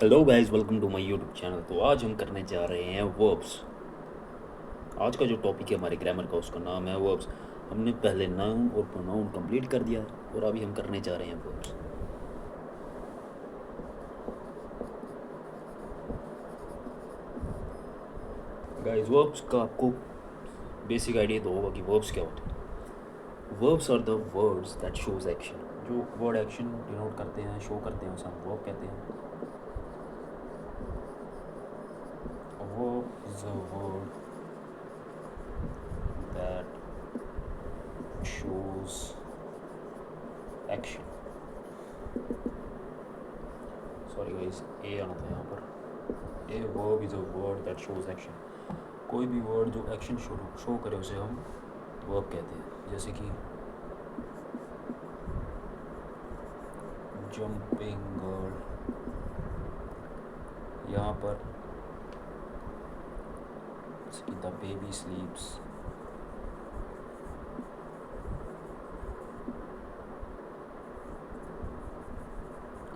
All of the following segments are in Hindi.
Hello guys, welcome to my YouTube channel. तो आज हम करने जा रहे हैं वर्ब्स। आज का जो टॉपिक है हमारे ग्रामर का, उसका नाम है वर्ब्स। हमने पहले नाउन और प्रोनाउन कंप्लीट कर दिया है और अभी हम करने जा रहे हैं वर्ब्स। गाइस, वर्ब्स का आपको बेसिक आइडिया तो होगा कि वर्ब्स क्या होते हैं। Verbs are the words that shows action. जो वर्ड एक्शन डिनोट करते हैं, शो करते हैं, उसे हम वर्ब कहते हैं। Verb is a word that shows action. Sorry guys, a आना था यहाँ पर। A verb is a word that shows action. कोई भी वर्ड जो एक्शन शो करे उसे हम वर्ब कहते हैं। जैसे कि जंपिंग गर्ल, यहाँ पर जैसे कि the baby स्लीप्स,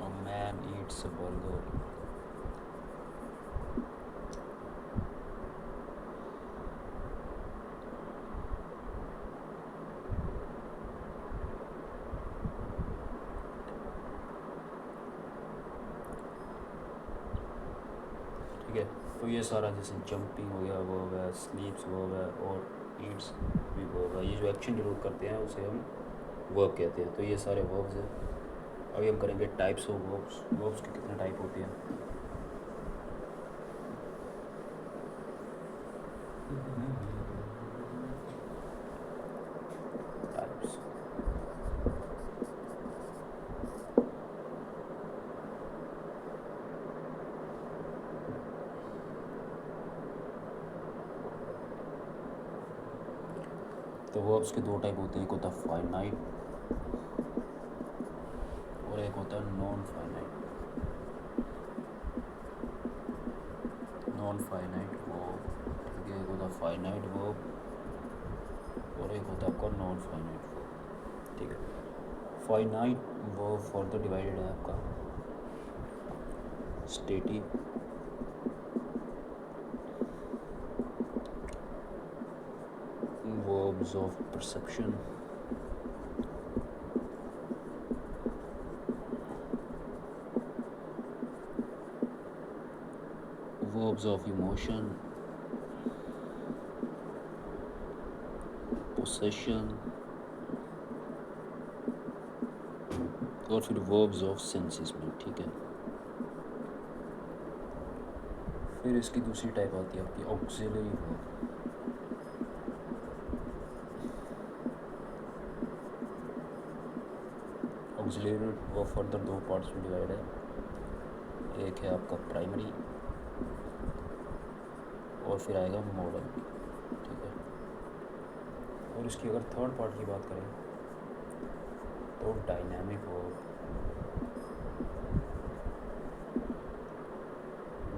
a man Yeats a burger. ठीक है, तो ये सारा जैसे जंपिंग हो गया वर्ब है, स्लीप्स वर्ब है और ईट्स भी वर्ब है। ये जो एक्शन डिनोट करते हैं उसे हम वर्ब कहते हैं। तो ये सारे वर्ब्स हैं। अभी हम करेंगे टाइप्स ऑफ वर्ब्स। वर्ब्स के कितने टाइप होते हैं। टाइप्स। तो वर्ब्स के दो टाइप होते हैं, एक होता है फाइनाइट और एक होता है non finite. Non finite verb, ठीक है, एक होता है फाइनाइट वर्ब और एक होता है आपका नॉन फाइनाइट वर्ब। ठीक है, फाइनाइट वर्ब फर्दर डिवाइडेड है आपका stative, verbs of perception, verbs of emotion, possession और फिर verbs of senses में। ठीक है, फिर इसकी दूसरी टाइप आती है आपकी auxiliary verb. Auxiliary verb further दो पार्ट्स में डिवाइड है। एक है आपका प्राइमरी और फिर आएगा मॉडल। ठीक है, और इसकी अगर थर्ड पार्ट की बात करें तो dynamic verb.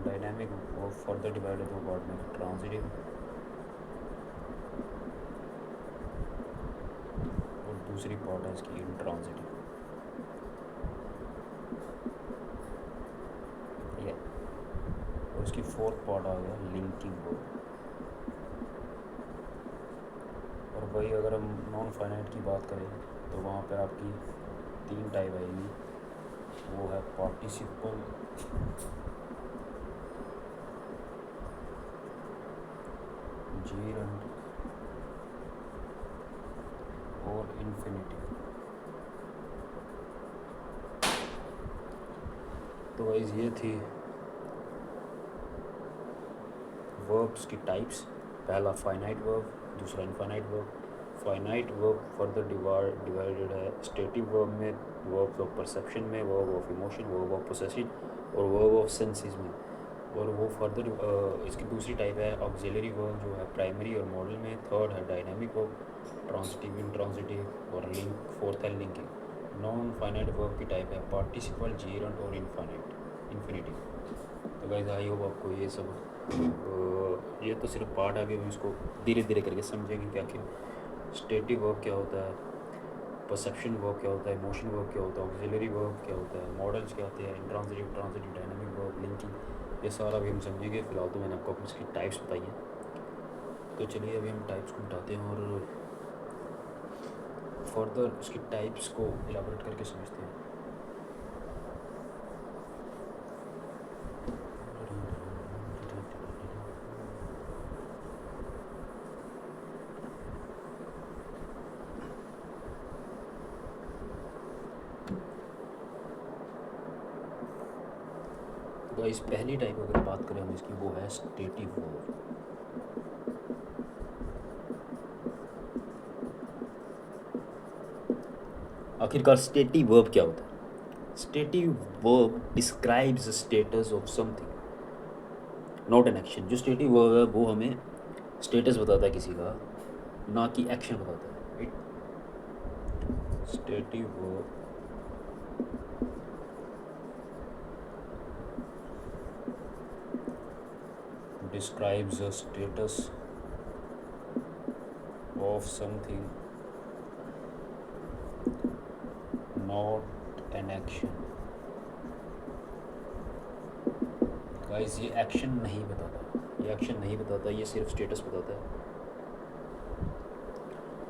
Dynamic verb further divide है दो पार्ट में, ट्रांजिटिव और दूसरी पार्ट है इसकी इंट्रांजिटिव। ठीक है, और इसकी फोर्थ पार्ट आ गया लिंकिंग वर्ब। और वही अगर हम नॉन फाइनाइट की बात करें तो वहाँ पर आपकी तीन टाइप आएगी। वो है पार्टिसिपल, जीरंड और इन्फिनिटिव। तो गाइस ये थी वर्ब्स की टाइप्स। पहला फाइनाइट वर्ब, दूसरा infinite verb. Finite verb further divided है स्टेटिव वर्ब में, वर्ब ऑफ परसेप्शन में, verb of emotion, verb of possession और वर्ब ऑफ सेंसेस में। और वो फर्दर इसकी दूसरी टाइप है ऑक्सिलरी वर्ब जो है प्राइमरी और मॉडल में। थर्ड है डायनामिक वर्ब, ट्रांजिटिव, इंट्रांजिटिव और लिंक। फोर्थ है लिंकिंग। नॉन फाइनाइट वर्ब की टाइप है पार्टिसिपल, जीरंड और इन्फिनिटिव। तो गाइस आई होप आपको ये सब ये तो सिर्फ पार्ट है, अभी हम इसको धीरे धीरे करके समझेंगे क्या क्या। स्टेटिव वर्ब क्या होता है, परसेप्शन वर्ब क्या होता है, इमोशन वर्ब क्या होता है, ऑक्सिलरी वर्ब क्या होता है, मॉडल्स क्या होते हैं, intransitive, transitive, dynamic verb, linking, ये सारा भी हम समझेंगे। फिलहाल तो मैंने आपको इसकी टाइप्स बताई हैं। तो चलिए अभी हम टाइप्स को उठाते हैं और फर्दर उसकी टाइप्स को इलाबोरेट करके समझते हैं। तो इस पहली टाइप अगर बात करें हम इसकी, वो है स्टेटिव वर्ब। आखिरकार स्टेटिव वर्ब क्या होता है? Stative verb describes status of something, not an action. जो स्टेटिव वर्ब है वो हमें स्टेटस बताता है किसी का, ना कि एक्शन बताता है, right. Stative verb describes a status of something, not an action। Guys ये एक्शन नहीं बताता, ये एक्शन नहीं बताता, ये सिर्फ स्टेटस बताता है।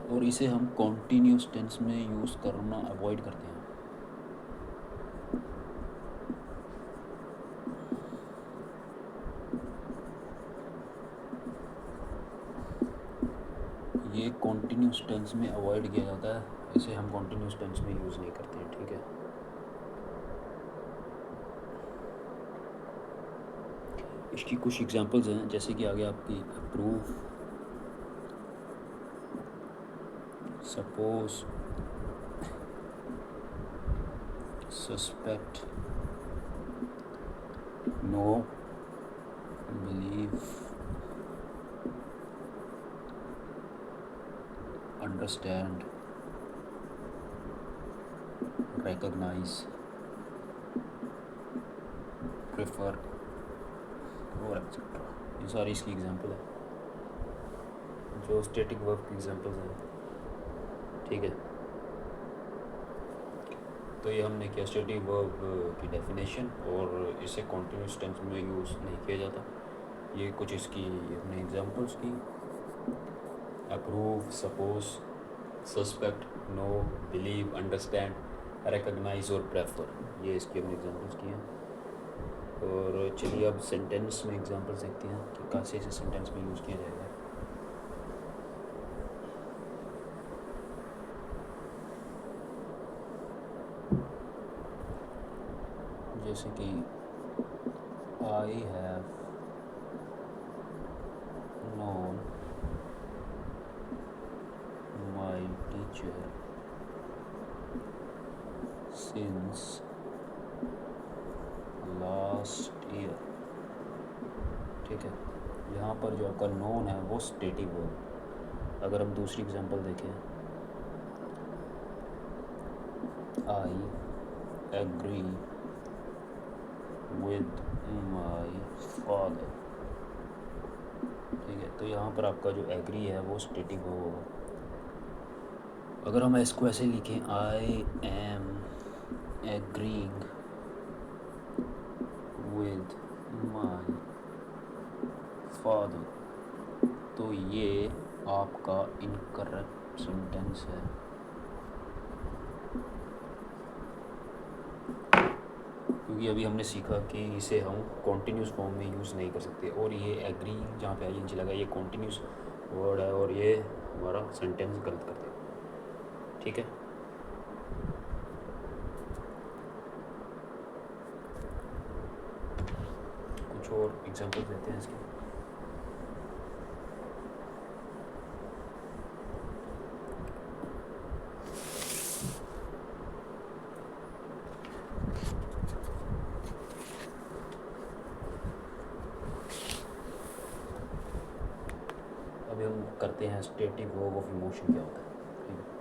और इसे हम कॉन्टीन्यूस टेंस में यूज़ करना अवॉइड करते हैं। ये कॉन्टीन्यूस टेंस में अवॉइड किया जाता है, इसे हम कॉन्टीन्यूस टेंस में यूज़ नहीं करते हैं, ठीक है। इसकी कुछ एग्जांपल्स हैं, जैसे कि आगे आपकी approve, suppose, suspect, know, believe, understand, recognize, prefer और एक्सेट्रा। ये सारी इसकी एग्जांपल है, जो स्टैटिक वर्ब की एग्जांपल्स हैं, ठीक है। तो ये हमने किया स्टैटिक वर्ब की डेफिनेशन, और इसे कॉन्टिन्यूस टेंस में यूज़ नहीं किया जाता। ये कुछ इसकी हमने एग्जांपल्स की, approve, suppose, suspect, know, believe, understand, recognize और प्रेफर, ये इसकी हमने एग्जांपल्स किए हैं। और चलिए अब सेंटेंस में एग्जांपल्स देखते हैं कि कैसे इसे सेंटेंस में यूज़ किया जाएगा। जैसे कि I have known my teacher since last year, ठीक है। यहाँ पर जो आपका नोन है वो स्टेटिव वर्ब। अगर हम दूसरी एग्जांपल देखें, I agree with my father, ठीक है। तो यहाँ पर आपका जो एग्री है वो स्टेटिव वर्ब होगा। अगर हम इसको ऐसे लिखें, I am agreeing with my father, तो ये आपका इनकरेक्ट सेंटेंस है, क्योंकि अभी हमने सीखा कि इसे हम कॉन्टीन्यूस फॉर्म में यूज़ नहीं कर सकते। और ये एग्री जहाँ पे आई लगा, ये कॉन्टीन्यूस वर्ड है और ये हमारा सेंटेंस गलत कर देगा, ठीक है। कुछ और एग्जांपल देते हैं इसके। अभी हम करते हैं स्टेटिव वर्ब ऑफ इमोशन क्या होता है, ठीक है।